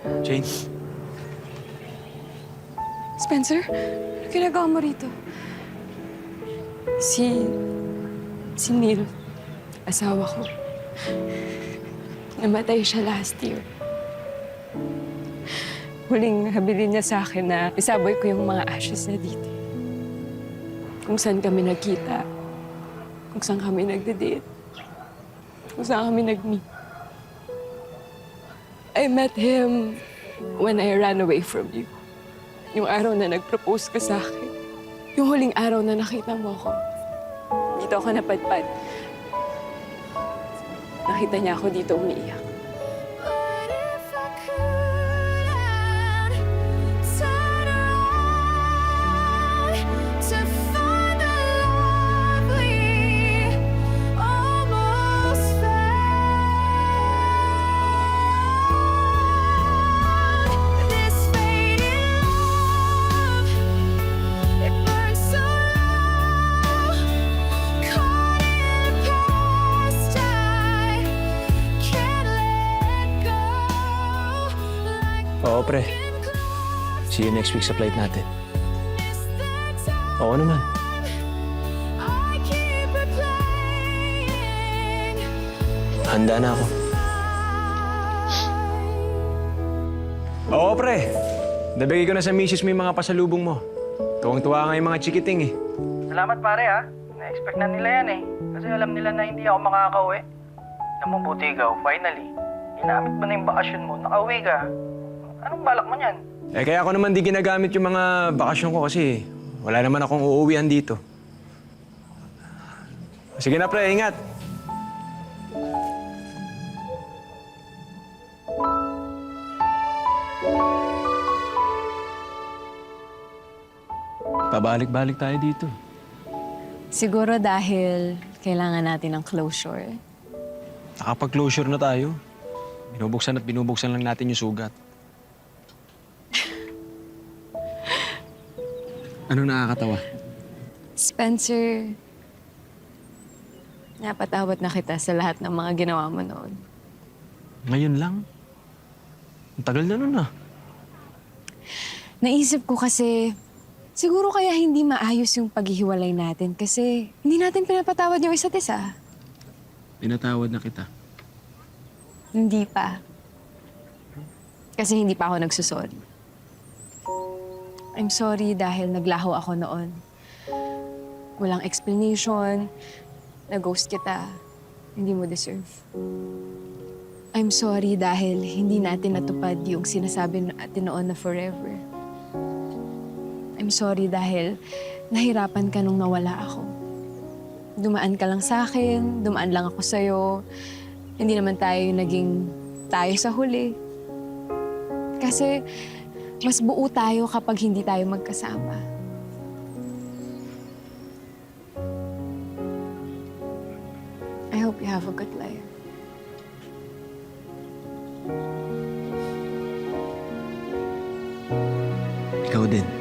Jane, Spencer, ano ginagawa mo rito? Si Neil, asawa ko. Namatay siya last year. Huling habilin niya sa akin na isaboy ko yung mga ashes na dito. Kung saan kami nagkita, kung saan kami nagde-date, kung saan kami nag-meet. I met him when I ran away from you. Yung araw na nag-propose ka sa akin. Yung huling araw na nakita mo ako. Dito ako napadpad. Nakita niya ako dito umiiyak. oo pre. See you next week sa flight natin. Oo naman. Handa na ako. Oo pre. Nabigay ko na sa misis mo yung mga pasalubong mo. Tuwang-tuwa nga yung mga chikiting eh. Salamat pare ha. Na-expect na nila yan eh. Kasi alam nila na hindi ako makakauwi. Alam mo, buti ikaw, finally. Ginamit mo na yung bakasyon mo, nakauwi ka. Anong balak mo niyan? Eh kaya ako naman di ginagamit yung mga bakasyon ko kasi wala naman akong uuwihan dito. Sige na pre, ingat. Pabalik-balik tayo dito. Siguro dahil kailangan natin ng closure. Nakapag-closure na tayo. Binubuksan at binubuksan lang natin yung sugat. Anong nakakatawa? Spencer, napatawad na kita sa lahat ng mga ginawa mo noon. Ngayon lang? Ang tagal na nun ah. Naisip ko kasi, siguro kaya hindi maayos yung paghihiwalay natin kasi hindi natin pinapatawad yung isa't isa. Pinatawad na kita. Hindi pa. Kasi hindi pa ako nagsusorry. I'm sorry dahil naglaho ako noon. Walang explanation, na-ghost kita. Hindi mo deserve. I'm sorry dahil hindi natin natupad yung sinasabi natin noon na forever. I'm sorry dahil nahirapan ka nung nawala ako. Dumaan ka lang sa akin, dumaan lang ako sa'yo. Hindi naman tayo naging tayo sa huli. Kasi mas buo tayo kapag hindi tayo magkasama. I hope you have a good life. Ikaw din.